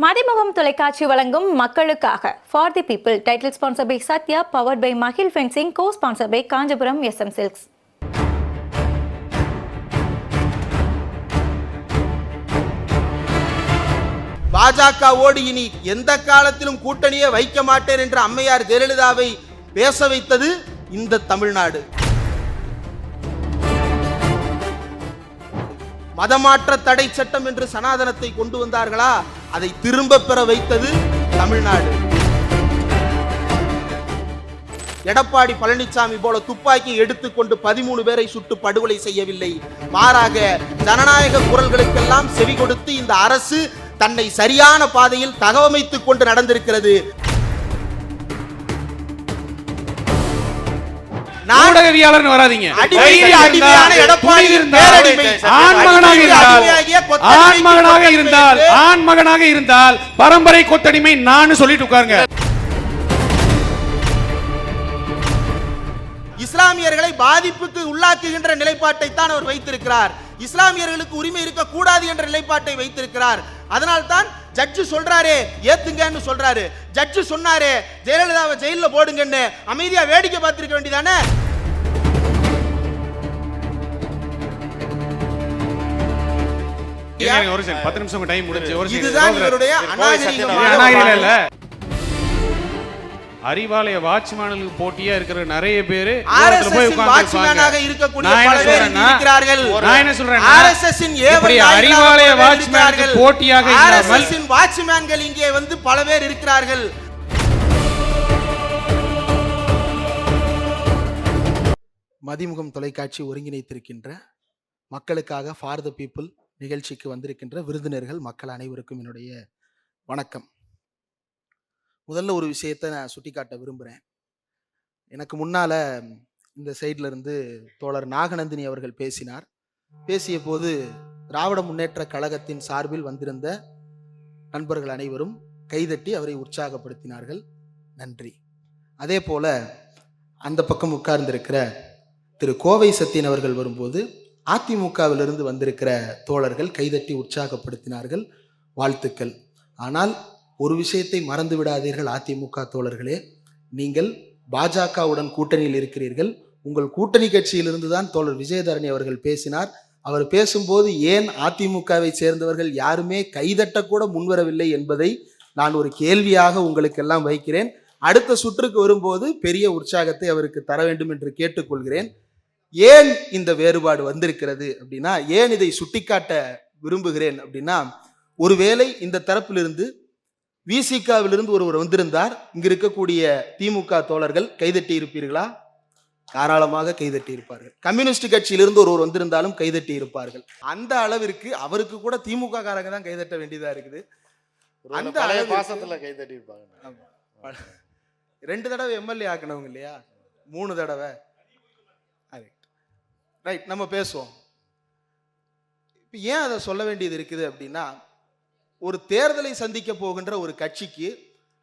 மதிமுகம் தொலைக்காட்சி வழங்கும் மக்களுக்காக for the people. Title sponsor by Sathya, powered by Mahil fencing, co sponsor by Kanchipuram SM silks. பாஜகவோடு இனி எந்த காலத்திலும் கூட்டணியை வைக்க மாட்டேன் என்ற அம்மையார் ஜெயலலிதாவை பேச வைத்தது இந்த தமிழ்நாடு. மதமாற்ற தடை சட்டம் என்று சனாதனத்தை கொண்டு வந்தார்களா, அதை திரும்ப பெற வைத்தது தமிழ்நாடு. எடப்பாடி பழனிசாமி போல துப்பாக்கி எடுத்துக்கொண்டு 13 பேரை சுட்டு படுகொலை செய்யவில்லை. மாறாக ஜனநாயக குரல்களுக்கெல்லாம் செவி கொடுத்து இந்த அரசு தன்னை சரியான பாதையில் தகவமைத்துக் கொண்டு நடந்திருக்கிறது. ஊடகவியாளர் வராதீங்க. ஆண்மகனாக இருந்தால் பரம்பரை கொத்தடிமை நான் சொல்லிட்டு உட்காருங்க. இஸ்லாமியர்களை பாதிப்புக்கு உள்ளாக்குகின்ற நிலைப்பாட்டை தான் அவர் வைத்திருக்கிறார். இஸ்லாமியர்களுக்கு உரிமை இருக்கக்கூடாது என்ற நிலைப்பாட்டை வைத்திருக்கிறார். அதனால் தான் ஜட்ஜு சொல்றாரே ஏத்துங்கன்னு சொல்றாரு. ஜட்ஜு சொன்னாரே ஜெயலலிதாவை ஜெயில போடுங்கன்னு, அமைதியா வேடிக்கை பார்த்திருக்க வேண்டியதானே. ஒரு 10 நிமிஷம் டைம் முடிஞ்சு. இதுதான் இவருடைய அநாகரிகம். அறிவாலய வாட்ச்மேனுக்கு போட்டியா இருக்கிற நிறைய பேர் வாட்ச்மேனாக இருக்கக்கூடிய பல பேர் இருக்கிறார்கள். நான் என்ன சொல்றேன், ஆர்எஸ்எஸ்-இன் அறிவாலய வாட்ச்மேனுக்கு போட்டியாக ஆர்எஸ்எஸ்-இன் வாட்ச்மேன்கள் இங்கே வந்து பல பேர் இருக்கிறார்கள். மதிமுகம் தொலைக்காட்சி ஒருங்கிணைத்திருக்கின்ற மக்களுக்காக ஃபார் தி பீப்புள் நிகழ்ச்சிக்கு வந்திருக்கின்ற விருந்தினர்கள் மக்கள் அனைவருக்கும் என்னுடைய வணக்கம். முதல்ல ஒரு விஷயத்தை நான் சுட்டிக்காட்ட விரும்புகிறேன். எனக்கு முன்னால இந்த சைட்ல இருந்து தோழர் நாகநந்தினி அவர்கள் பேசினார். பேசிய போது திராவிட முன்னேற்ற கழகத்தின் சார்பில் வந்திருந்த நண்பர்கள் அனைவரும் கைதட்டி அவரை உற்சாகப்படுத்தினார்கள். நன்றி. அதே போல அந்த பக்கம் உட்கார்ந்திருக்கிற திரு கோவை சத்தியன் அவர்கள் வரும்போது அதிமுகவிலிருந்து வந்திருக்கிற தோழர்கள் கைதட்டி உற்சாகப்படுத்தினார்கள். வாழ்த்துக்கள். ஆனால் ஒரு விஷயத்தை மறந்து விடாதீர்கள் அதிமுக தோழர்களே, நீங்கள் பாஜகவுடன் கூட்டணியில் இருக்கிறீர்கள். உங்கள் கூட்டணி கட்சியிலிருந்து தான் தோழர் விஜயதரணி அவர்கள் பேசினார். அவர் பேசும்போது ஏன் அதிமுகவை சேர்ந்தவர்கள் யாருமே கைதட்டக்கூட முன்வரவில்லை என்பதை நான் ஒரு கேள்வியாக உங்களுக்கு எல்லாம் வைக்கிறேன். அடுத்த சுற்றுக்கு வரும்போது பெரிய உற்சாகத்தை அவருக்கு தர வேண்டும் என்று கேட்டுக்கொள்கிறேன். ஏன் இந்த வேறுபாடு வந்திருக்கிறது அப்படின்னா, ஏன் இதை சுட்டிக்காட்ட விரும்புகிறேன் அப்படின்னா, ஒருவேளை இந்த தரப்பிலிருந்து விசிகாவிலிருந்து ஒருவர் வந்திருந்தார், இங்கு இருக்கக்கூடிய திமுக தோழர்கள் கைதட்டி இருப்பீர்களா? தாராளமாக கைதட்டி இருப்பார்கள். கம்யூனிஸ்ட் கட்சியிலிருந்து ஒருவர் வந்திருந்தாலும் கைதட்டி இருப்பார்கள். அந்த அளவிற்கு அவருக்கு கூட திமுக காரங்க தான் கைதட்ட வேண்டியதா இருக்குது. அந்த பாசத்துல கைதட்டி இருப்பாங்க. 2 தடவை எம்எல்ஏ ஆக்கினவங்க இல்லையா, 3 தடவை. ரைட், நம்ம பேசுவோம். இப்போ ஏன் அதை சொல்ல வேண்டியது இருக்குது அப்படின்னா, ஒரு தேர்தலை சந்திக்க போகின்ற ஒரு கட்சிக்கு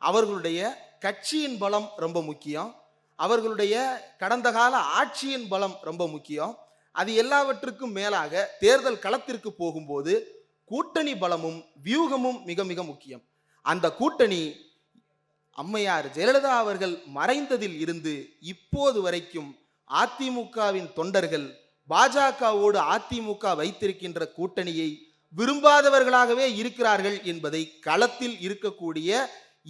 அவர்களுடைய கட்சியின் பலம் ரொம்ப முக்கியம், அவர்களுடைய கடந்த கால ஆட்சியின் பலம் ரொம்ப முக்கியம். அது எல்லாவற்றுக்கும் மேலாக தேர்தல் களத்திற்கு போகும்போது கூட்டணி பலமும் வியூகமும் மிக மிக முக்கியம். அந்த கூட்டணி அம்மையார் ஜெயலலிதா அவர்கள் மறைந்ததில் இருந்து இப்போது வரைக்கும் அதிமுகவின் தொண்டர்கள் பாஜகவோடு அதிமுக வைத்திருக்கின்ற கூட்டணியை விரும்பாதவர்களாகவே இருக்கிறார்கள் என்பதை களத்தில் இருக்கக்கூடிய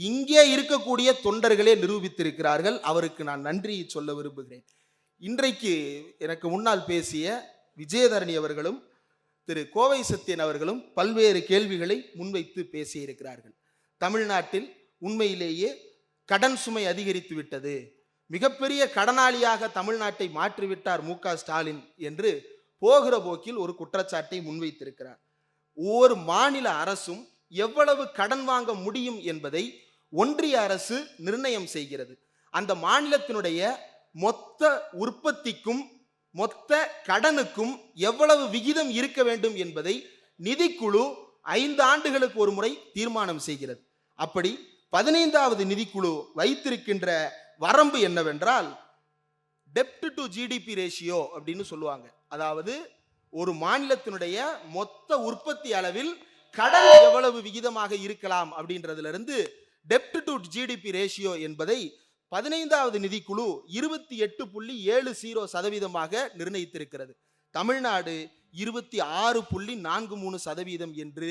இங்கே இருக்கக்கூடிய தொண்டர்களே நிரூபித்திருக்கிறார்கள். அவருக்கு நான் நன்றியை சொல்ல விரும்புகிறேன். இன்றைக்கு எனக்கு முன்னால் பேசிய விஜயதரணி அவர்களும் திரு கோவை சத்தியன் அவர்களும் பல்வேறு கேள்விகளை முன்வைத்து பேசியிருக்கிறார்கள். தமிழ்நாட்டில் உண்மையிலேயே கடன் சுமை அதிகரித்து விட்டது, மிகப்பெரிய கடனாளியாக தமிழ்நாட்டை மாற்றிவிட்டார் மு.க. ஸ்டாலின் என்று போகிற போக்கில் ஒரு குற்றச்சாட்டை முன்வைத்திருக்கிறார். ஒவ்வொரு மாநில அரசும் எவ்வளவு கடன் வாங்க முடியும் என்பதை ஒன்றிய அரசு நிர்ணயம் செய்கிறது. அந்த மாநிலத்தினுடைய மொத்த உற்பத்திக்கும் மொத்த கடனுக்கும் எவ்வளவு விகிதம் இருக்க வேண்டும் என்பதை நிதிக்குழு 5 ஆண்டுகளுக்கு ஒரு முறை தீர்மானம் செய்கிறது. அப்படி 15வது நிதிக்குழு வைத்திருக்கின்ற வரம்பு என்னவென்றால் டெப்ட் டு ஜிடிபி ரேஷியோ அப்படின்னு சொல்லுவாங்க. அதாவது ஒரு மாநிலத்தினுடைய மொத்த உற்பத்தி அளவில் கடன் எவ்வளவு விகிதமாக இருக்கலாம் அப்படின்றதுல இருந்து டெப்ட் டு ஜிடிபி ரேஷியோ என்பதை 15வது நிதிக்குழு 28.70% நிர்ணயித்திருக்கிறது. தமிழ்நாடு 26.43% என்று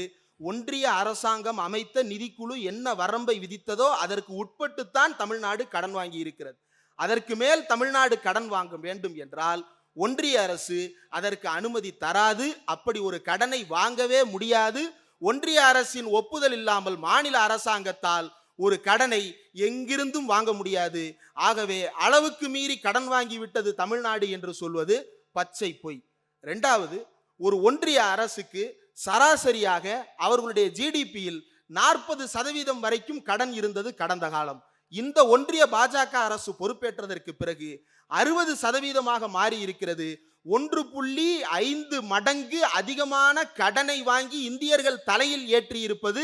ஒன்றிய அரசாங்கம் அமைத்த நிதிக்குழு என்ன வரம்பை விதித்ததோ அதற்கு உட்பட்டுத்தான் தமிழ்நாடு கடன் வாங்கி இருக்கிறது. அதற்கு மேல் தமிழ்நாடு கடன் வாங்க வேண்டும் என்றால் ஒன்றிய அரசு அதற்கு அனுமதி தராது. அப்படி ஒரு கடனை வாங்கவே முடியாது. ஒன்றிய அரசின் ஒப்புதல் இல்லாமல் மாநில அரசாங்கத்தால் ஒரு கடனை எங்கிருந்தும் வாங்க முடியாது. ஆகவே அளவுக்கு மீறி கடன் வாங்கி விட்டது தமிழ்நாடு என்று சொல்வது பச்சை பொய். இரண்டாவது, ஒரு ஒன்றிய அரசுக்கு சராசரியாக அவர்களுடைய ஜிடிபியில் 40% வரைக்கும் கடன் இருந்தது கடந்த காலம். இந்த ஒன்றிய பாஜக அரசு பொறுப்பேற்றதற்கு பிறகு 60% மாறி இருக்கிறது. 1.5 மடங்கு அதிகமான கடனை வாங்கி இந்தியர்கள் தலையில் ஏற்றி இருப்பது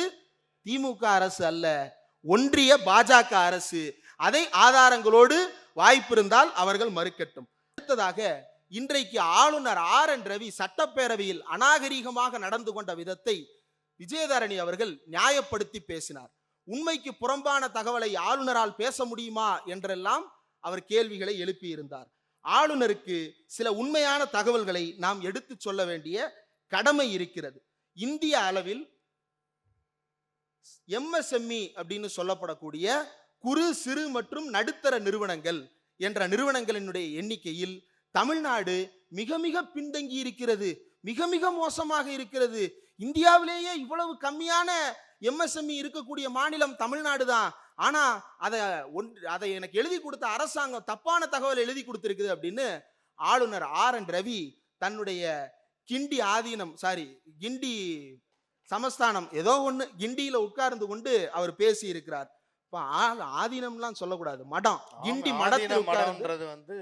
திமுக அரசு அல்ல, ஒன்றிய பாஜக அரசு. அதை ஆதாரங்களோடு வாய்ப்பிருந்தால் அவர்கள் மறுக்கட்டும். அடுத்ததாக, இன்றைக்கு ஆளுநர் RN ரவி சட்டப்பேரவையில் அநாகரிகமாக நடந்து கொண்ட விதத்தை விஜயதரணி அவர்கள் நியாயப்படுத்தி பேசினார். உண்மைக்கு புறம்பான தகவலை ஆளுநரால் பேச முடியுமா என்றெல்லாம் அவர் கேள்விகளை எழுப்பியிருந்தார். ஆளுநருக்கு சில உண்மையான தகவல்களை நாம் எடுத்து சொல்ல வேண்டிய கடமை இருக்கிறது. இந்திய அளவில் MSME அப்படின்னு சொல்லப்படக்கூடிய குறு சிறு மற்றும் நடுத்தர நிறுவனங்கள் என்ற நிறுவனங்களினுடைய எண்ணிக்கையில் தமிழ்நாடு மிக மிக பின்தங்கி இருக்கிறது, மிக மிக மோசமாக இருக்கிறது. இந்தியாவிலேயே இவ்வளவு கம்மியான MSME இருக்கக்கூடிய மாநிலம் தமிழ்நாடு தான். ஆனா அதை எனக்கு எழுதி கொடுத்த அரசாங்கம் தப்பான தகவல் எழுதி கொடுத்திருக்குது அப்படின்னு ஆளுநர் RN ரவி தன்னுடைய கிண்டி சமஸ்தானம் ஏதோ ஒண்ணு கிண்டியில உட்கார்ந்து கொண்டு அவர் பேசி இருக்கிறார். ஆதீனம்லாம் சொல்லக்கூடாது, மடம். கிண்டி மடத்தில் உட்கார்ந்து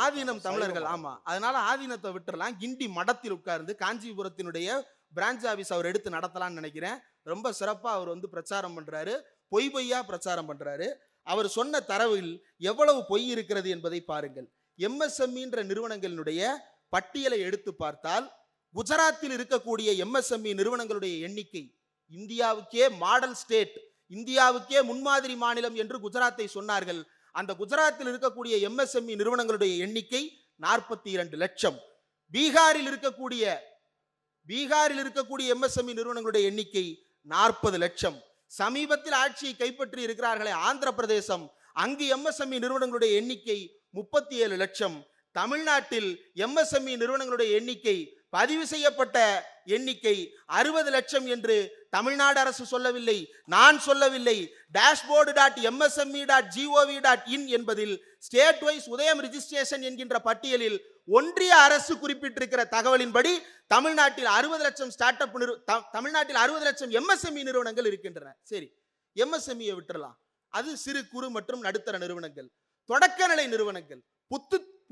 ஆதீனம் தமிழர்கள். ஆமா, அதனால ஆதீனத்தை விட்டுறலாம். கிண்டி மடத்தில் உட்கார்ந்து காஞ்சிபுரத்தினுடைய பிரான்ச் ஆபீஸ் அவர் எடுத்து நடத்தலாம்னு நினைக்கிறேன். ரொம்ப சிறப்பா அவர் பிரச்சாரம் பண்றாரு, பொய்யா பிரச்சாரம் பண்றாரு. அவர் சொன்ன தரவில் எவ்வளவு பொய் இருக்கிறது என்பதை பாருங்கள். MSME நிறுவனங்களினுடைய பட்டியலை எடுத்து பார்த்தால் குஜராத்தில் இருக்கக்கூடிய MSME நிறுவனங்களுடைய எண்ணிக்கை இந்தியாவுக்கே மாடல் ஸ்டேட், இந்தியாவுக்கே முன்மாதிரி மாநிலம் என்று குஜராத்தை சொன்னார்கள். அந்த குஜராத்தில் இருக்கக்கூடிய MSME நிறுவனங்களுடைய எண்ணிக்கை 42 லட்சம். பீகாரில் இருக்கக்கூடிய MSME நிறுவனங்களுடைய எண்ணிக்கை 40 லட்சம். சமீபத்தில் ஆட்சியை கைப்பற்றி இருக்கிறார்களே ஆந்திர பிரதேசம், அங்கு MSME நிறுவனங்களுடைய எண்ணிக்கை 37 லட்சம். தமிழ்நாட்டில் MSME நிறுவனங்களுடைய எண்ணிக்கை, பதிவு செய்யப்பட்ட எண்ணிக்கை 60 லட்சம் என்று தமிழ்நாடு அரசு சொல்லவில்லை, நான் சொல்லவில்லை. dashboard.msme.gov.in என்பதில் ஸ்டேட் வைஸ் உதயம் ரிஜிஸ்ட்ரேஷன் என்கின்ற பட்டியலில் ஒன்றிய அரசு குறிப்பிட்டிருக்கிற தகவலின்படி தமிழ்நாட்டில் 60 லட்சம் தமிழ்நாட்டில் 60 லட்சம் MSME நிறுவனங்கள் இருக்கின்றன. சரி, MSME விட்டுறலாம். அது சிறு குறு மற்றும் நடுத்தர நிறுவனங்கள், தொடக்கநிலை நிறுவனங்கள்,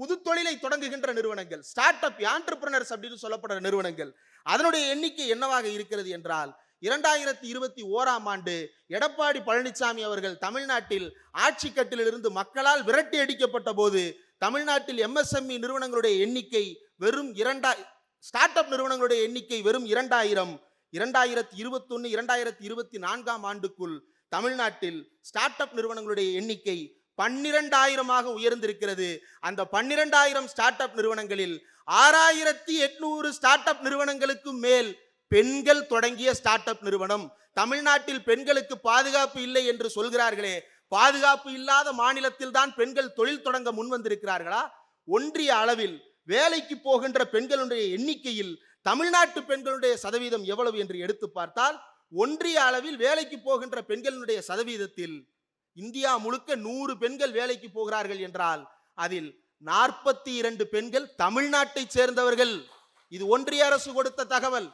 புது தொழிலை தொடங்குகின்ற நிறுவனங்கள், ஸ்டார்ட் அப் ஆண்டர்பிரனர்ஸ் அப்படின்னு சொல்லப்படுற நிறுவனங்கள், அதனுடைய எண்ணிக்கை என்னவாக இருக்கிறது என்றால் 2021ஆம் ஆண்டு எடப்பாடி பழனிசாமி அவர்கள் தமிழ்நாட்டில் ஆட்சி கட்டிலிருந்து மக்களால் விரட்டி அடிக்கப்பட்ட போது தமிழ்நாட்டில் MSME நிறுவனங்களுடைய எண்ணிக்கை வெறும் 2000, ஸ்டார்ட் அப் நிறுவனங்களுடைய எண்ணிக்கை வெறும் 2000. 2021 2024ஆம் ஆண்டுக்குள் தமிழ்நாட்டில் ஸ்டார்ட் அப் நிறுவனங்களுடைய எண்ணிக்கை 12,000 உயர்ந்திருக்கிறது. அந்த 12,000 ஸ்டார்ட் அப் நிறுவனங்களில் 6,800 ஸ்டார்ட் அப் நிறுவனங்களுக்கு மேல் பெண்கள் தொடங்கிய ஸ்டார்ட் அப் நிறுவனம். தமிழ்நாட்டில் பெண்களுக்கு பாதுகாப்பு இல்லை என்று சொல்கிறார்களே, பாதுகாப்பு இல்லாத மாநிலத்தில் தான் பெண்கள் தொழில் தொடங்க முன்வந்திருக்கிறார்களா? ஒன்றிய அளவில் வேலைக்கு போகின்ற பெண்களுடைய எண்ணிக்கையில் தமிழ்நாட்டு பெண்களுடைய சதவீதம் எவ்வளவு என்று எடுத்து பார்த்தால், ஒன்றிய அளவில் வேலைக்கு போகின்ற பெண்களுடைய சதவீதத்தில் இந்தியா முழுக்க 100 பெண்கள் வேலைக்கு போகிறார்கள் என்றால் அதில் 42 பெண்கள் தமிழ்நாட்டை சேர்ந்தவர்கள். இது ஒன்றிய அரசு கொடுத்த தகவல்.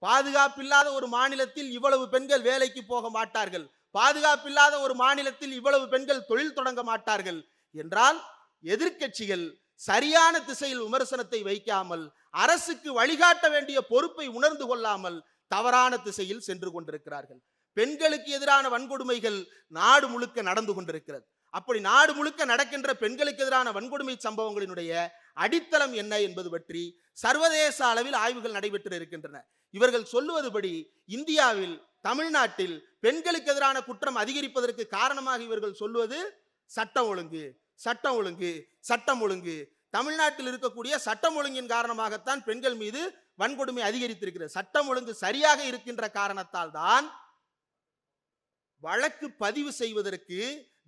பாதுகாப்பில்லாத ஒரு மாநிலத்தில் இவ்வளவு பெண்கள் வேலைக்கு போக மாட்டார்கள், பாதுகாப்பில்லாத ஒரு மாநிலத்தில் இவ்வளவு பெண்கள் தொழில் தொடங்க மாட்டார்கள் என்றால் எதிர்க்கட்சிகள் சரியான திசையில் விமர்சனத்தை வைக்காமல், அரசுக்கு வழிகாட்ட வேண்டிய பொறுப்பை உணர்ந்து கொள்ளாமல் தவறான திசையில் சென்று கொண்டிருக்கிறார்கள். பெண்களுக்கு எதிரான வன்கொடுமைகள் நாடு முழுக்க நடந்து கொண்டிருக்கிறது. அப்படி நாடு முழுக்க நடக்கின்ற பெண்களுக்கு எதிரான வன்கொடுமை சம்பவங்களினுடைய அடித்தளம் என்ன என்பது பற்றி சர்வதேச அளவில் ஆய்வுகள் நடைபெற்று இருக்கின்றன. இவர்கள் சொல்லுவதுபடி இந்தியாவில், தமிழ்நாட்டில் பெண்களுக்கு எதிரான குற்றம் அதிகரிப்பதற்கு காரணமாக இவர்கள் சொல்வது சட்டம் ஒழுங்கு, சட்டம் ஒழுங்கு, சட்டம் ஒழுங்கு. தமிழ்நாட்டில் இருக்கக்கூடிய சட்டம் ஒழுங்கின் காரணமாகத்தான் பெண்கள் மீது வன்கொடுமை அதிகரித்திருக்கிறது. சட்டம் ஒழுங்கு சரியாக இருக்கின்ற காரணத்தால் தான் வழக்கு பதிவு செய்வதற்கு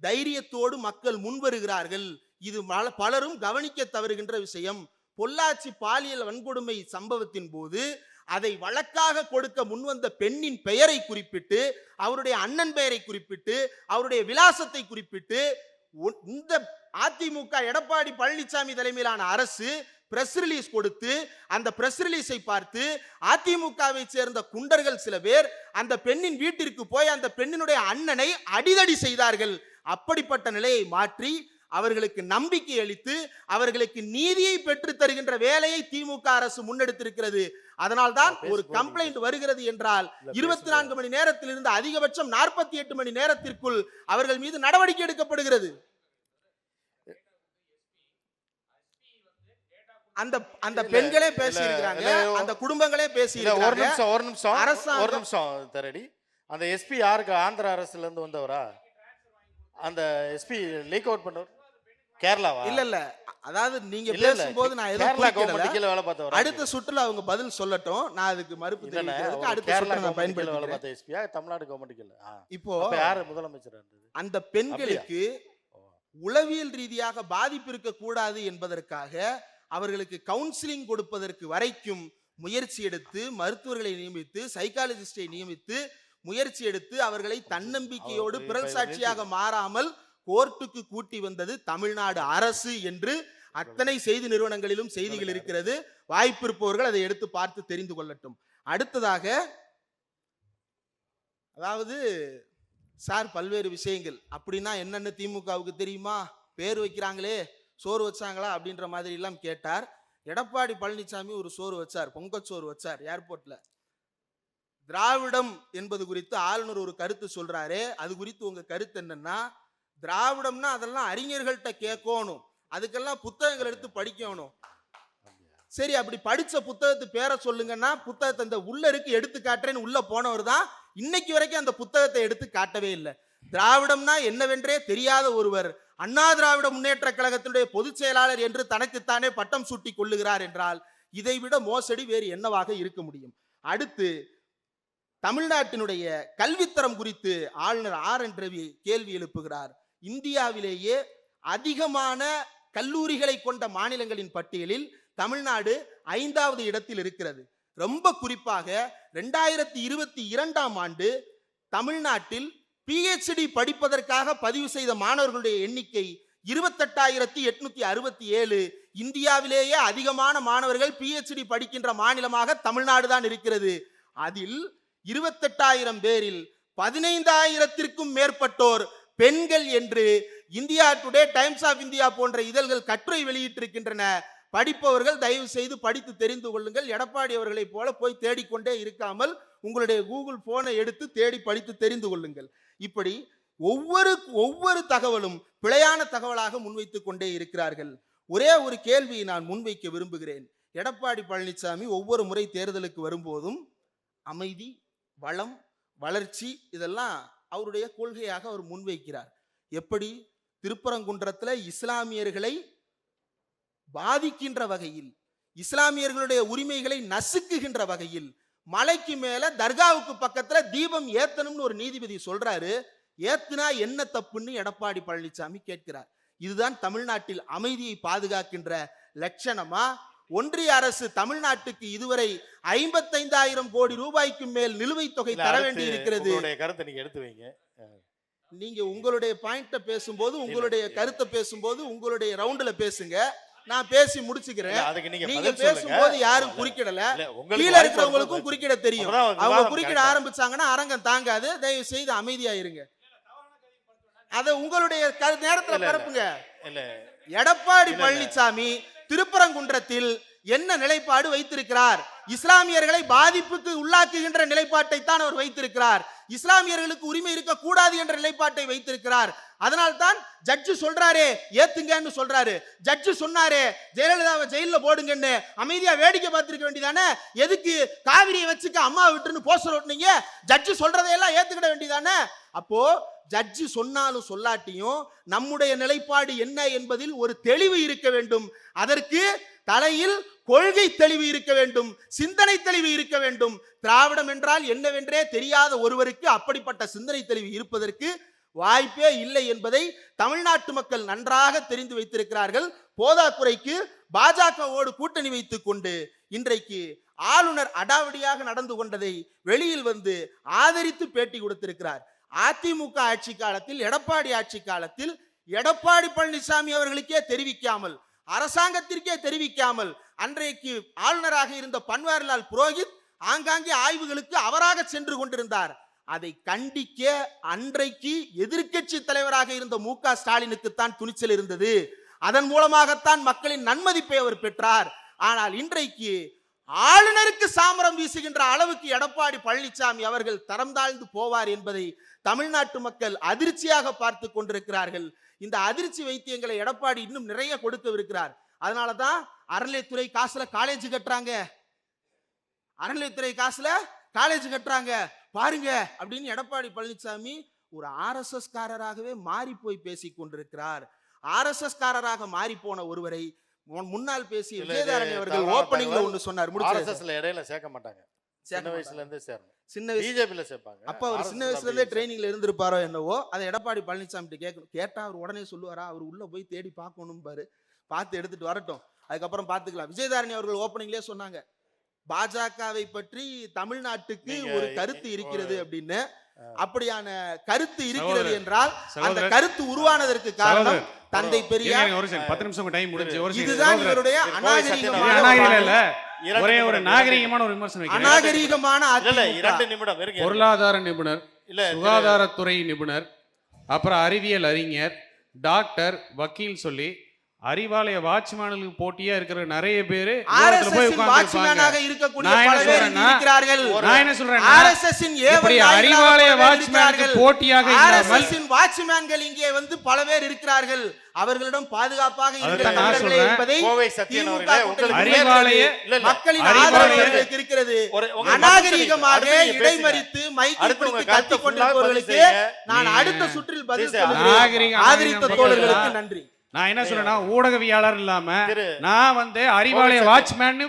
தைரியத்தோடு மக்கள் முன்வருகிறார்கள். இது பலரும் கவனிக்க தவறுகின்ற விஷயம். பொள்ளாச்சி பாலியல் வன்கொடுமை சம்பவத்தின் போது அதை வழக்காக கொடுக்க முன்வந்த பெண்ணின் பெயரை குறிப்பிட்டு, அவருடைய அண்ணன் பெயரை குறிப்பிட்டு, அவருடைய விலாசத்தை குறிப்பிட்டு இந்த அதிமுக எடப்பாடி பழனிசாமி தலைமையிலான அரசு பிரஸ் ரிலீஸ் கொடுத்து, அந்த பிரஸ் ரிலீஸை பார்த்து அதிமுகவை சேர்ந்த குண்டர்கள் சில பேர் அந்த பெண்ணின் வீட்டிற்கு போய் அந்த பெண்ணினுடைய அண்ணனை அடிதடி செய்தார்கள். அப்படிப்பட்ட நிலையை மாற்றி அவர்களுக்கு நம்பிக்கை அளித்து அவர்களுக்கு நீதியை பெற்று தருகின்ற வேலையை திமுக அரசு முன்னெடுத்திருக்கிறது. அதனால்தான் ஒரு கம்ப்ளைண்ட் வருகிறது என்றால் 24 மணி நேரத்தில் இருந்து அதிகபட்சம் 48 மணி நேரத்திற்குள் அவர்கள் மீது நடவடிக்கை எடுக்கப்படுகிறது. அந்த பெண்களே பேசி இருக்கிறாங்க, அந்த குடும்பங்களே பேசி இருக்காங்க. ஒரு நிமிஷம் தரடி. அந்த எஸ்பி யாருக்கு? ஆந்திர அரசுல இருந்து வந்தவரா? அந்த எஸ்பி லீக் அவுட் பண்ணவர் கேரளாவா? இல்ல, அதாவது நீங்க பேசும்போது நான் எதுவும் கீழ வேலை பார்த்தவரா? அடுத்த சுற்றுல அவங்க பதில் சொல்லட்டும், நான் அதுக்கு மறுப்பு தெரிவிக்கிறதுக்கு அடுத்த சுற்றுல நான் பயன்படுத்தி வேலை பார்த்த எஸ்பியா தமிழ்நாடு கவர்மெண்ட் கீழ. இப்போ யாரு முதலமைச்சர்? அந்த பெண்களுக்கு உளவியல் ரீதியாக பாதிப்பு இருக்க கூடாது என்பதற்காக அவர்களுக்கு கவுன்சிலிங் கொடுப்பதற்கு வரைக்கும் முயற்சி எடுத்து, மருத்துவர்களை நியமித்து, சைக்காலஜிஸ்டை நியமித்து முயற்சி எடுத்து அவர்களை தன்னம்பிக்கையோடு பிறல் சாட்சியாக மாறாமல் கோர்ட்டுக்கு கூட்டி வந்தது தமிழ்நாடு அரசு என்று அத்தனை செய்தி நிறுவனங்களிலும் செய்திகள் இருக்கிறது. வாய்ப்பு இருப்பவர்கள் அதை எடுத்து பார்த்து தெரிந்து கொள்ளட்டும். அடுத்ததாக, அதாவது சார் பல்வேறு விஷயங்கள் அப்படின்னா என்னன்னு திமுகவுக்கு தெரியுமா? பேர் வைக்கிறாங்களே, சோறு வச்சாங்களா அப்படின்ற மாதிரி எல்லாம் கேட்டார். எடப்பாடி பழனிசாமி ஒரு சோறு வச்சார், பொங்கச்சோறு வச்சார் ஏர்போர்ட்ல. திராவிடம் என்பது குறித்து ஆளுநர் ஒரு கருத்து சொல்றாரு. அது குறித்து உங்க கருத்து என்னன்னா, திராவிடம்னா அதெல்லாம் அறிஞர்கள்ட்ட கேட்கணும், அதுக்கெல்லாம் புத்தகங்கள் எடுத்து படிக்கணும். சரி, அப்படி படிச்ச புத்தகத்து பேரை சொல்லுங்கன்னா புத்தகத்தை அந்த உள்ள இருக்கு எடுத்து காட்டுறேன்னு உள்ள போனவர் தான் இன்னைக்கு வரைக்கும் அந்த புத்தகத்தை எடுத்து காட்டவே இல்லை. திராவிடம்னா என்னவென்றே தெரியாத ஒருவர் அண்ணா திராவிட முன்னேற்ற கழகத்தினுடைய பொதுச் செயலாளர் என்று தனக்குத்தானே பட்டம் சூட்டி கொள்ளுகிறார் என்றால் இதைவிட மோசடி வேறு என்னவாக இருக்க முடியும்? அடுத்து, தமிழ்நாட்டினுடைய கல்வித்தரம் குறித்து ஆளுநர் ஆர்.என். ரவி கேள்வி எழுப்புகிறார். இந்தியாவிலேயே அதிகமான கல்லூரிகளை கொண்ட மாநிலங்களின் பட்டியலில் தமிழ்நாடு 5வது இடத்தில் இருக்கிறது. ரொம்ப குறிப்பாக 2022ஆம் ஆண்டு தமிழ்நாட்டில் PhD படிப்பதற்காக பதிவு செய்த மாணவர்களுடைய எண்ணிக்கை 28,867. இந்தியாவிலேயே அதிகமான மாணவர்கள் PhD படிக்கின்ற மாநிலமாக தமிழ்நாடு தான் இருக்கிறது. அதில் 28,000 பேரில் 15,000த்திற்கும் மேற்பட்டோர் பெண்கள் என்று India Today, Times of India போன்ற இதழ்கள் கட்டுரை வெளியிட்டிருக்கின்றன. படிப்பவர்கள் தயவு செய்து படித்து தெரிந்து கொள்ளுங்கள். எடப்பாடி அவர்களை போல போய் தேடிக்கொண்டே இருக்காமல் உங்களுடைய கூகுள் போனை எடுத்து தேடி படித்து தெரிந்து கொள்ளுங்கள். இப்படி ஒவ்வொரு தகவலும் பிழையான தகவலாக முன்வைத்துக் கொண்டே இருக்கிறார்கள். ஒரே ஒரு கேள்வியை நான் முன்வைக்க விரும்புகிறேன். எடப்பாடி பழனிசாமி ஒவ்வொரு முறை தேர்தலுக்கு வரும்போதும் அமைதி, வளம், வளர்ச்சி இதெல்லாம் அவருடைய கொள்கையாக அவர் முன்வைக்கிறார். எப்படி? திருப்பரங்குன்றத்துல இஸ்லாமியர்களை பாதிக்கின்ற வகையில், இஸ்லாமியர்களுடைய உரிமைகளை நசுக்குகின்ற வகையில், மலைக்கு மேல தர்காவுக்கு பக்கத்துல தீபம் ஏத்தணும்னு ஒரு நீதிபதி சொல்றாரு. ஏத்துனா என்ன தப்புன்னு எடப்பாடி பழனிசாமி கேட்கிறார். இதுதான் தமிழ்நாட்டில் அமைதியை பாதுகாக்கின்ற லட்சணமா? ஒன்றிய அரசு தமிழ்நாட்டுக்கு இதுவரை 55,000 கோடி ரூபாய்க்கு மேல் நிலுவைத் தொகை தர வேண்டி இருக்கிறது. கருத்தை நீங்க எடுத்து வைங்க. நீங்க உங்களுடைய பாயிண்ட பேசும்போது, உங்களுடைய கருத்தை பேசும்போது உங்களுடைய ரவுண்ட்ல பேசுங்க. நான் பேசி முடிச்சுக்கிறேன். நீங்க பேசும்போது யாரும் குறுக்கிடல, கீழே இருக்கிறவங்களுக்கும் குறுக்கிட தெரியும். அவங்க குறுக்கிட ஆரம்பிச்சாங்கன்னா அரங்கம் தாங்காது. தயவு செய்து அமைதியா இருங்க. அத உங்களுடைய நேரத்துல பரப்புங்க. எடப்பாடி பழனிசாமி திருப்பரங்குன்றத்தில் என்ன நிலைப்பாடு வைத்திருக்கிறார்? இஸ்லாமியர்களை பாதிப்புக்கு உள்ளாக்குகின்ற நிலைப்பாட்டை தான் அவர் வைத்திருக்கிறார். இஸ்லாமியர்களுக்கு உரிமை இருக்கக்கூடாது என்ற நிலைப்பாட்டை வைத்திருக்கிறார். அதனால்தான் ஜட்ஜு சொல்றாரே ஏத்துங்கன்னு சொல்றாரு. ஜட்ஜு சொன்னாரே ஜெயலலிதாவை ஜெயில போடுங்கன்னு, அமைதியா வேடிக்கை பார்த்திருக்க வேண்டியதானே? எதுக்கு காவிரியை வச்சுக்க அம்மா விட்டுன்னு போஸ்டர் ஓட்டுனீங்க? ஜட்ஜு சொல்றதையெல்லாம் ஏத்துக்கிட வேண்டியதானே? அப்போ ஜட்ஜு சொன்னாலும் சொல்லாட்டியும் நம்முடைய நிலைப்பாடு என்ன என்பதில் ஒரு தெளிவு இருக்க வேண்டும். அதற்கு தலையில் கொள்கை தெளிவு இருக்க வேண்டும், சிந்தனை தெளிவு இருக்க வேண்டும். திராவிடம் என்றால் என்னவென்றே தெரியாத ஒருவருக்கு அப்படிப்பட்ட சிந்தனை தெளிவு இருப்பதற்கு வாய்ப்பே இல்லை என்பதை தமிழ்நாட்டு மக்கள் நன்றாக தெரிந்து வைத்திருக்கிறார்கள். போதாக்குறைக்கு பாஜகவோடு கூட்டணி வைத்துக் கொண்டு இன்றைக்கு ஆளுநர் அடாவடியாக நடந்து கொண்டதை வெளியில் வந்து ஆதரித்து பேட்டி கொடுத்திருக்கிறார். அதிமுக ஆட்சி காலத்தில், எடப்பாடி ஆட்சி காலத்தில் எடப்பாடி பழனிசாமி அவர்களுக்கே தெரிவிக்காமல், அரசாங்கத்திற்கே தெரிவிக்காமல் அன்றைக்கு ஆளுநராக இருந்த பன்வாரிலால் புரோஹித் ஆங்காங்கே ஆய்வுகளுக்கு அவராக சென்று கொண்டிருந்தார். அதை கண்டிக்க அன்றைக்கு எதிர்க்கட்சி தலைவராக இருந்த மு.க. ஸ்டாலினுக்குத்தான் துணிச்சல் இருந்தது. அதன் மூலமாகத்தான் மக்களின் நன்மதிப்பை அவர் பெற்றார். ஆனால் இன்றைக்கு ஆளுநருக்கு சாமரம் வீசுகின்ற அளவுக்கு எடப்பாடி பழனிசாமி அவர்கள் தரம் தாழ்ந்து போவார் என்பதை தமிழ்நாட்டு மக்கள் அதிர்ச்சியாக பார்த்து கொண்டிருக்கிறார்கள். இந்த அதிர்ச்சி வைத்தியங்களை எடப்பாடி இன்னும் நிறைய கொடுக்கவிருக்கிறார். அதனாலதான் அறநிலையத்துறை காசுல காலேஜ் கட்டுறாங்க, அறநிலையத்துறை காசுல காலேஜ் கட்டுறாங்க பாருங்க அப்படின்னு எடப்பாடி பழனிசாமி ஒரு RSS காரராகவே மாறி போய் பேசி கொண்டிருக்கிறார். RSS காரராக மாறி போன ஒருவரை முன்னாள் பேசிய விஜயதாரணி அவர்கள் ஓப்பனிங்ல ஒன்னு சொன்னார். RSSல இடையில சேர்க்க மாட்டாங்க, சின்ன வயசுல இருந்தே சேரணும். சின்ன வயசு பிஜேபில சேர்ப்பாங்க. அப்ப அவர் சின்ன வயசுல இருந்தே ட்ரைனிங்ல இருந்திருப்பாரோ என்னவோ. அதை எடப்பாடி பழனிசாமி கேட்கணும். கேட்டா அவர் உடனே சொல்லுவாரா? அவர் உள்ள போய் தேடி பார்க்கணும் பாரு, பார்த்து எடுத்துட்டு வரட்டும், அதுக்கப்புறம் பார்த்துக்கலாம். விஜயதாரணி அவர்கள் ஓப்பனிங்லேயே சொன்னாங்க, பாஜகவை பற்றி தமிழ்நாட்டுக்கு ஒரு கருத்து இருக்கிறது அப்படின்னு. அப்படியான கருத்து இருக்கிறது என்றால் அந்த கருத்து உருவானதற்கு காரணம் தந்தை பெரியார். இதுதான் இவருடைய ஒரே ஒரு நாகரிகமான ஒரு விமர்சனம். அநாகரிகமான 2 நிமிடம் பொருளாதார நிபுணர், சுகாதாரத்துறை நிபுணர், அப்புறம் அறிவியல் அறிஞர், டாக்டர், வக்கீல் சொல்லி அறிவாலய வாட்ச்மேனுக்கு போட்டியா இருக்கிற நிறைய பேரு வாட்ச்மேனாக இருக்கக்கூடிய பல பேர் இருக்கிறார்கள். நான் என்ன சொல்றேன், ஆர்எஸ்எஸ்ஸின் அறிவாலய வாட்ச்மேனுக்கு போட்டியாக ஆர்எஸ்எஸ்ஸின் வாட்ச்மேன்கள் இங்கே வந்து பல பேர் இருக்கிறார்கள். அவர்களிடம் பாதுகாப்பாக இருக்கிறார்கள் என்பதை கோவை சத்யன் அவர்களே உங்களுக்கு அறிவாலய மக்களின் ஆதரவு இருக்கிறது. அநாகரிகமாக இடைமறித்து மைக்கை பிடித்து கத்திக் கொண்டிருப்பவர்களுக்கு நான் அடுத்த சுற்றில் பதில் சொல்கிறேன். ஆதரித்த தோழர்களுக்கு நன்றி. நான் என்ன சொல்றேன்னா, ஊடகவியாளர் இல்லாம நான் வந்து அறிவாலய வாட்ச்மேன்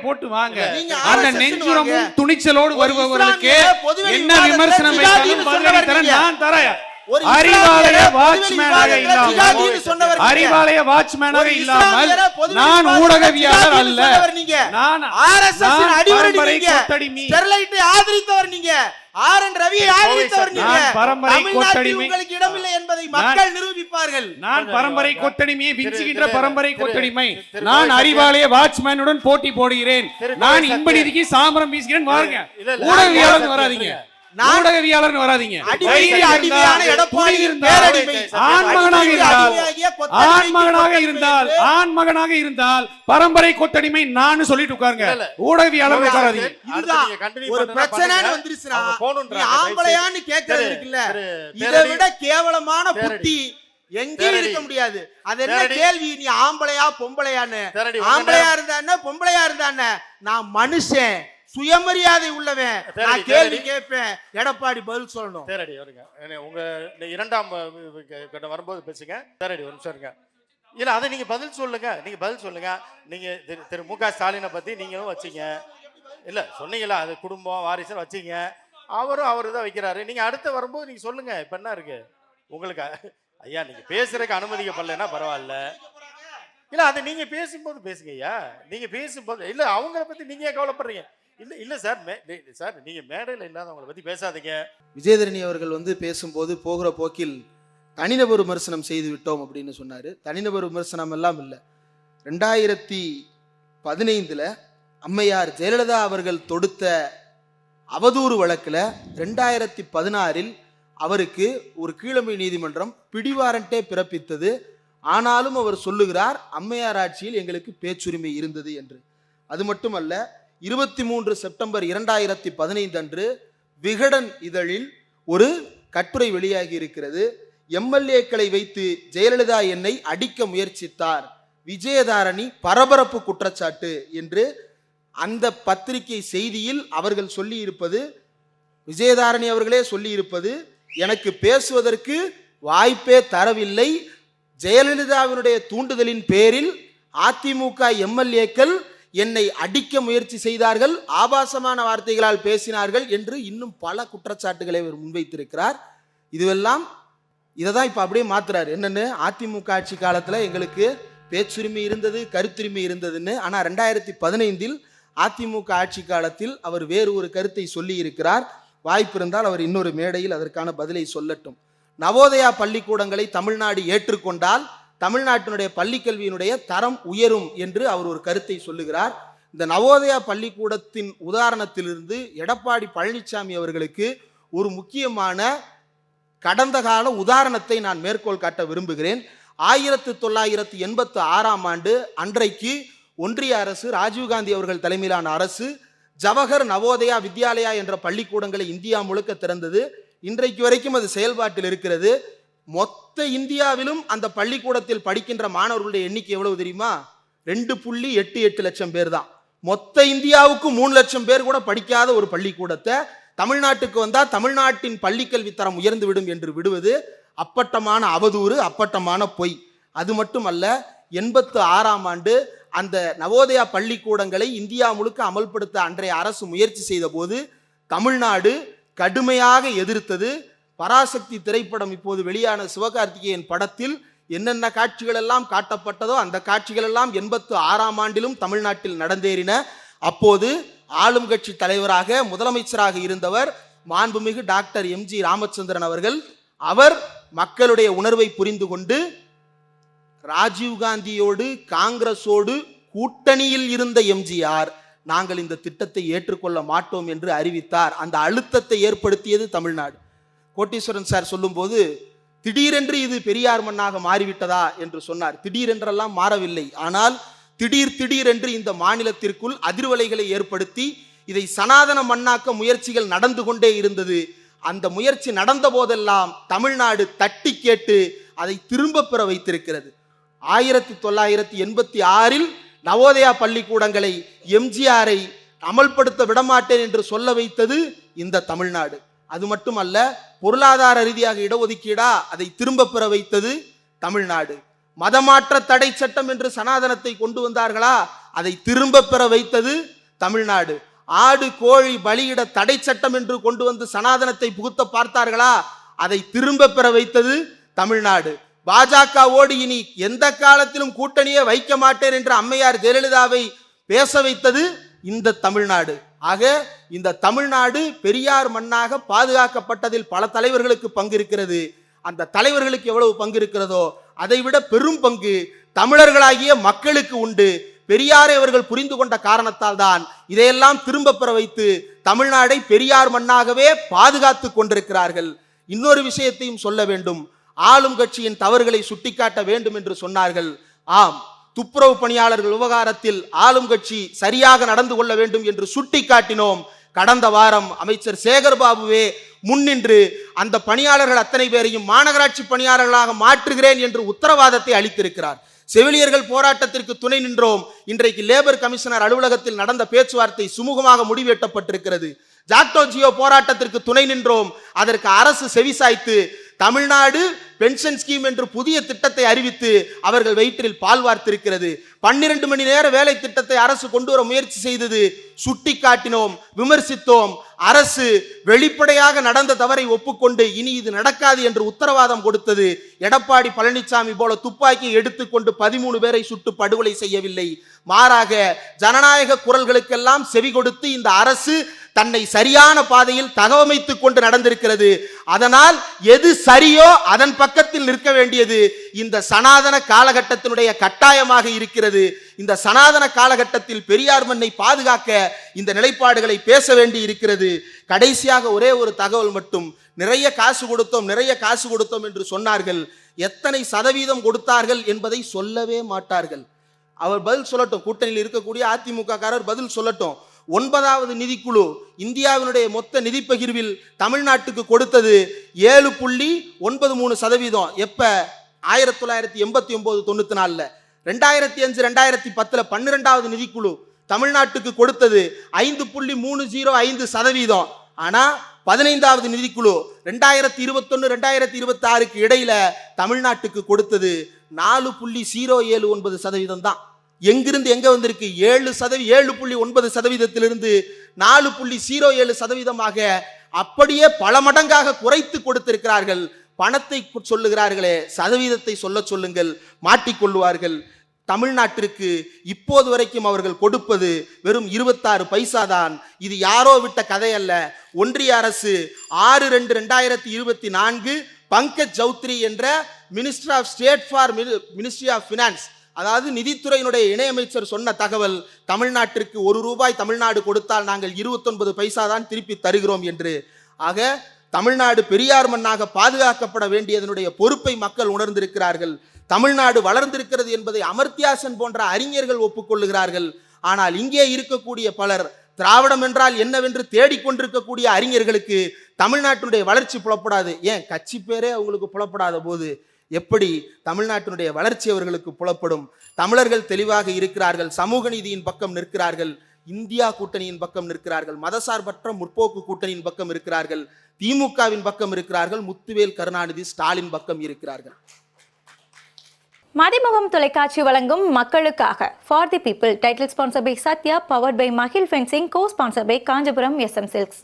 போட்டு வாங்க. அந்த நெஞ்சுரமும் துணிச்சலோடு வருபவர்களுக்கு என்ன விமர்சனம் வைத்தாலும் நான் தரேன். அறிவாலய வாட்ச்மேனாக இல்லாமல், அறிவாலய வாட்ச்மேனாக இல்லாமல் நான் ஊடகவியாளர் அல்ல. நான் ஆர்எஸ்எஸ் அடிவரடி ஸ்டெர்லைட்டை ஆதரித்தவர் நீங்க, RN ரவியை ஆதரித்தவர் நீங்க. பரம்பரை கொத்தடிமை உங்களுக்கு இடமில்லை என்பதை மக்கள் நிரூபிப்பார்கள். நான் பரம்பரை கொத்தடிமையை விஞ்சுகின்ற பரம்பரை கொத்தடிமை. நான் அறிவாலய வாட்ச்மேனுடன் போட்டி போடுகிறேன். நான் இன்பநிதிக்கு சாமரம் வீசுகிறேன். பாருங்க, ஊடகவியாளர் வராதீங்க, ஊடகவியாளர் வராதீங்க. ஆண்மகனாக இருந்தால் பரம்பரை கொத்தடிமை நான் சொல்லிட்டு உட்காருங்க. ஊடகவியாளர் வராதீங்க. ஒரு பிரச்சனை வந்துருச்சுனா நீ ஆம்பளையான்னு கேக்குறது இருக்குல்ல, இதை விட கேவலமான புத்தி எங்கேயும் இருக்க முடியாது. அது என்ன கேள்வி? நீ ஆம்பளையா பொம்பளையான்னு? ஆம்பளையா இருந்தா பொம்பளையா இருந்தா நான் மனுஷன், சுயமரியாதை உள்ளவன், நான் கேள்வி கேட்பேன், எடப்பாடி பதில் சொல்லணும். தேரடி வருங்க, உங்க 2ஆம் கிட்ட வரும்போது பேசுங்க. தேரடி ஒரு நிமிஷம் இருங்க. இல்ல அதை நீங்க பதில் சொல்லுங்க, நீங்க பதில் சொல்லுங்க. நீங்க திரு மு.க. ஸ்டாலினை பத்தி நீங்களும் வச்சீங்க இல்ல, சொன்னீங்களா? அது குடும்பம் வாரிசு வச்சீங்க, அவரும் அவரு தான் வைக்கிறாரு. நீங்க அடுத்து வரும்போது நீங்க சொல்லுங்க. இப்ப என்ன இருக்கு உங்களுக்கு? ஐயா நீங்க பேசுறதுக்கு அனுமதிக்கப்படலைன்னா பரவாயில்ல. இல்ல அதை நீங்க பேசும்போது பேசுங்க ஐயா. நீங்க பேசும்போது இல்ல அவங்கள பத்தி நீங்க கவலைப்படுறீங்க. இல்ல இல்ல சார், சார் நீங்க மேடையில் இல்லாதவங்களை பத்தி பேசாதீங்க. விஜயதரணி அவர்கள் வந்து பேசும்போது போகிற போக்கில் தனிநபர் விமர்சனம் செய்து விட்டோம் அப்படின்னு சொன்னாரு. தனிநபர் விமர்சனம் எல்லாம் இல்லை. 2015 அம்மையார் ஜெயலலிதா அவர்கள் தொடுத்த அவதூறு வழக்குல 2016 அவருக்கு ஒரு கீழமை நீதிமன்றம் பிடிவாரண்டே பிறப்பித்தது. ஆனாலும் அவர் சொல்லுகிறார், அம்மையார் ஆட்சியில் எங்களுக்கு பேச்சுரிமை இருந்தது என்று. அது மட்டுமல்ல, 23 செப்டம்பர் 2015 அன்று விகடன் இதழில் ஒரு கட்டுரை வெளியாகி இருக்கிறது. எம்எல்ஏக்களை வைத்து ஜெயலலிதா என்னை அடிக்க முயற்சித்தார், விஜயதாரணி பரபரப்பு குற்றச்சாட்டு என்று அந்த பத்திரிகை செய்தியில் அவர்கள் சொல்லி இருப்பது, விஜயதாரணி அவர்களே சொல்லி இருப்பது, எனக்கு பேசுவதற்கு வாய்ப்பே தரவில்லை, ஜெயலலிதாவினுடைய தூண்டுதலின் பேரில் அதிமுக எம்எல்ஏக்கள் என்னை அடிக்க முயற்சி செய்தார்கள், ஆபாசமான வார்த்தைகளால் பேசினார்கள் என்று இன்னும் பல குற்றச்சாட்டுகளை அவர் முன்வைத்திருக்கிறார். இதுவெல்லாம் இதை தான் இப்போ அப்படியே மாத்துறாரு. என்னன்னு, அதிமுக ஆட்சி காலத்தில் எங்களுக்கு பேச்சுரிமை இருந்தது, கருத்துரிமை இருந்ததுன்னு. ஆனால் 2015 அதிமுக ஆட்சி காலத்தில் அவர் வேறு ஒரு கருத்தை சொல்லி இருக்கிறார். வாய்ப்பு இருந்தால் அவர் இன்னொரு மேடையில் அதற்கான பதிலை சொல்லட்டும். நவோதயா பள்ளிக்கூடங்களை தமிழ்நாடு ஏற்றுக்கொண்டால் தமிழ்நாட்டினுடைய பள்ளிக்கல்வியினுடைய தரம் உயரும் என்று அவர் ஒரு கருத்தை சொல்லுகிறார். இந்த நவோதயா பள்ளிக்கூடத்தின் உதாரணத்திலிருந்து எடப்பாடி பழனிசாமி அவர்களுக்கு ஒரு முக்கியமான கடந்த கால உதாரணத்தை நான் மேற்கோள் காட்ட விரும்புகிறேன். 1986ஆம் ஆண்டு அன்றைக்கு ஒன்றிய அரசு, ராஜீவ்காந்தி அவர்கள் தலைமையிலான அரசு ஜவஹர் நவோதயா வித்யாலயா என்ற பள்ளிக்கூடங்களை இந்தியா முழுக்க திறந்தது. இன்றைக்கு வரைக்கும் அது செயல்பாட்டில் இருக்கிறது. மொத்த இந்தியாவிலும் அந்த பள்ளிக்கூடத்தில் படிக்கின்ற மாணவர்களுடைய எண்ணிக்கை எவ்வளவு தெரியுமா? 2.88 லட்சம் பேர் தான். மொத்த இந்தியாவுக்கு 3 லட்சம் பேர் கூட படிக்காத ஒரு பள்ளிக்கூடத்தை தமிழ்நாட்டுக்கு வந்தா தமிழ்நாட்டின் பள்ளிக்கல்வி தரம் உயர்ந்து விடும் என்று விடுவது அப்பட்டமான அவதூறு, அப்பட்டமான பொய். அது மட்டுமல்ல, 86ஆம் ஆண்டு அந்த நவோதயா பள்ளிக்கூடங்களை இந்தியா முழுக்க அமல்படுத்த அன்றைய அரசு முயற்சி செய்த போது தமிழ்நாடு கடுமையாக எதிர்த்தது. பராசக்தி திரைப்படம் இப்போது வெளியான சிவகார்த்திகேயன் படத்தில் என்னென்ன காட்சிகள் எல்லாம் காட்டப்பட்டதோ அந்த காட்சிகள் எல்லாம் 86ஆம் ஆண்டிலும் தமிழ்நாட்டில் நடந்தேறின. அப்போது ஆளும் கட்சி தலைவராக, முதலமைச்சராக இருந்தவர் மாண்புமிகு டாக்டர் எம்ஜி ராமச்சந்திரன் அவர்கள். அவர் மக்களுடைய உணர்வை புரிந்து கொண்டு ராஜீவ்காந்தியோடு காங்கிரஸோடு கூட்டணியில் இருந்த எம்ஜிஆர் நாங்கள் இந்த திட்டத்தை ஏற்றுக்கொள்ள மாட்டோம் என்று அறிவித்தார். அந்த அழுத்தத்தை ஏற்படுத்தியது தமிழ்நாடு. கோட்டீஸ்வரன் சார் சொல்லும்போது திடீரென்று இது பெரியார் மண்ணாக மாறிவிட்டதா என்று சொன்னார். திடீரென்றெல்லாம் மாறவில்லை. ஆனால் திடீரென்று இந்த மாநிலத்திற்குள் அதிர்வலைகளை ஏற்படுத்தி இதை சனாதன மண்ணாக்க முயற்சிகள் நடந்து கொண்டே இருந்தது. அந்த முயற்சி நடந்த போதெல்லாம் தமிழ்நாடு தட்டி கேட்டு அதை திரும்ப பெற வைத்திருக்கிறது. 1986இல் நவோதயா பள்ளிக்கூடங்களை எம்ஜிஆரை அமல்படுத்த விடமாட்டேன் என்று சொல்ல வைத்தது இந்த தமிழ்நாடு. அது மட்டுமல்ல, பொருளாதார ரீதியாக இடஒதுக்கீடா அதை திரும்ப பெற வைத்தது தமிழ்நாடு. மதமாற்ற தடை சட்டம் என்று சனாதனத்தை கொண்டு வந்தார்களா, அதை திரும்ப பெற வைத்தது தமிழ்நாடு. ஆடு கோழி பலியிட தடை சட்டம் என்று கொண்டு வந்து சனாதனத்தை புகுத்த பார்த்தார்களா, அதை திரும்ப பெற வைத்தது தமிழ்நாடு. பாஜகவோடு இனி எந்த காலத்திலும் கூட்டணியே வைக்க மாட்டேன் என்று அம்மையார் ஜெயலலிதாவை பேச வைத்தது இந்த தமிழ்நாடு. ஆக இந்த தமிழ்நாடு பெரியார் மண்ணாக பாதுகாக்கப்பட்டதில் பல தலைவர்களுக்கு பங்கு இருக்கிறது. அந்த தலைவர்களுக்கு எவ்வளவு பங்கு இருக்கிறதோ அதை விட பெரும் பங்கு தமிழர்களாகிய மக்களுக்கு உண்டு. பெரியாரை அவர்கள் புரிந்து கொண்ட காரணத்தால் தான் இதையெல்லாம் திரும்ப பெற வைத்து தமிழ்நாடை பெரியார் மண்ணாகவே பாதுகாத்து கொண்டிருக்கிறார்கள். இன்னொரு விஷயத்தையும் சொல்ல வேண்டும். ஆளும் கட்சியின் தவறுகளை சுட்டிக்காட்ட வேண்டும் என்று சொன்னார்கள். ஆம், துப்புரவு பணியாளர்கள் விவகாரத்தில் ஆளும் கட்சி சரியாக நடந்து கொள்ள வேண்டும் என்று சுட்டிக்காட்டினோம். கடந்த வாரம் அமைச்சர் சேகர்பாபுவே முன்னின்று அந்த பணியாளர்கள் அத்தனை பேரையும் மாநகராட்சி பணியாளர்களாக மாற்றுகிறேன் என்று உத்தரவாதத்தை அளித்திருக்கிறார். செவிலியர்கள் போராட்டத்திற்கு துணை நின்றோம். இன்றைக்கு லேபர் கமிஷனர் அலுவலகத்தில் நடந்த பேச்சுவார்த்தை சுமூகமாக முடிவெட்டப்பட்டிருக்கிறது. ஜாக்டோ ஜியோ போராட்டத்திற்கு துணை நின்றோம். அதற்கு அரசு செவிசாய்த்து தமிழ்நாடு பென்ஷன் ஸ்கீம் என்று புதிய திட்டத்தை அறிவித்து அவர்கள் வயிற்றில் பால் வார்த்திருக்கிறது. 12 மணி நேர வேலை திட்டத்தை அரசு கொண்டு வர முயற்சி செய்தது. சுட்டி காட்டினோம், விமர்சித்தோம். அரசு வெளிப்படையாக நடந்த தவறை ஒப்புக்கொண்டு இனி இது நடக்காது என்று உத்தரவாதம் கொடுத்தது. எடப்பாடி பழனிசாமி போல துப்பாக்கி எடுத்துக்கொண்டு 13 பேரை சுட்டு படுகொலை செய்யவில்லை. மாறாக ஜனநாயக குரல்களுக்கெல்லாம் செவி கொடுத்து இந்த அரசு தன்னை சரியான பாதையில் தகவமைத்துக் கொண்டு நடந்திருக்கிறது. அதனால் எது சரியோ அதன் பக்கத்தில் நிற்க வேண்டியது இந்த சனாதன காலகட்டத்தினுடைய கட்டாயமாக இருக்கிறது. இந்த சனாதன காலகட்டத்தில் பெரியார் மண்ணை பாதுகாக்க இந்த நிலைப்பாடுகளை பேச வேண்டி இருக்கிறது. கடைசியாக ஒரே ஒரு தகவல் மட்டும். நிறைய காசு கொடுத்தோம் என்று சொன்னார்கள். எத்தனை சதவீதம் கொடுத்தார்கள் என்பதை சொல்லவே மாட்டார்கள். அவர் பதில் சொல்லட்டும். கூட்டணியில் இருக்கக்கூடிய அதிமுக காரர் பதில் சொல்லட்டும். 9வது நிதிக்குழு இந்தியாவினுடைய மொத்த நிதி பகிர்வில் தமிழ்நாட்டுக்கு கொடுத்தது 7.93%. எப்ப? 1989-94. 2005-2010 12வது நிதிக்குழு தமிழ்நாட்டுக்கு கொடுத்தது 5.305%. ஆனா 15வது நிதிக்குழு 2021-2026 இடையில தமிழ்நாட்டுக்கு கொடுத்தது 4.079% தான். எங்கிருந்து எங்க வந்திருக்கு? 7.9%-இருந்து 4.07%-ஆக அப்படியே பல மடங்காக குறைத்து கொடுத்திருக்கிறார்கள். பணத்தை சொல்லுகிறார்களே, சதவீதத்தை சொல்லுங்கள், மாட்டிக்கொள்வார்கள். தமிழ்நாட்டிற்கு இப்போது வரைக்கும் அவர்கள் கொடுப்பது வெறும் 26 பைசா தான். இது யாரோ விட்ட கதை அல்ல. ஒன்றிய அரசு 6/2/2024 பங்கஜ் சௌத்ரி என்ற minister of state for ministry of finance, அதாவது நிதித்துறையினுடைய இணையமைச்சர் சொன்ன தகவல், தமிழ்நாட்டிற்கு ₹1 தமிழ்நாடு கொடுத்தால் நாங்கள் 29 பைசா தான் திருப்பி தருகிறோம் என்று. ஆக தமிழ்நாடு பெரியார் மண்ணாக பாதுகாக்கப்பட வேண்டியதனுடைய பொறுப்பை மக்கள் உணர்ந்திருக்கிறார்கள். தமிழ்நாடு வளர்ந்திருக்கிறது என்பதை அமர்த்தியா சென் போன்ற அறிஞர்கள் ஒப்புக்கொள்ளுகிறார்கள். ஆனால் இங்கே இருக்கக்கூடிய பலர் திராவிடம் என்றால் என்னவென்று தேடிக்கொண்டிருக்கக்கூடிய அறிஞர்களுக்கு தமிழ்நாட்டினுடைய வளர்ச்சி புலப்படாது. ஏன், கட்சி பேரே அவங்களுக்கு புலப்படாத போது எப்படி தமிழ்நாட்டினுடைய வளர்ச்சி அவர்களுக்கு புலப்படும்? தமிழர்கள் தெளிவாக இருக்கிறார்கள். சமூக நீதியின் பக்கம் நிற்கிறார்கள், இந்தியா கூட்டணியின் பக்கம் நிற்கிறார்கள், மதசார்பற்ற முற்போக்கு கூட்டணியின் பக்கம் இருக்கிறார்கள், திமுகவின் பக்கம் இருக்கிறார்கள், முத்துவேல் கருணாநிதி ஸ்டாலின் பக்கம் இருக்கிறார்கள். மதிமுகம் தொலைக்காட்சி வழங்கும் மக்களுக்காக for the people title sponsor by Sathya, powered by Magil fencing, co sponsor by Kanchipuram SM Silks.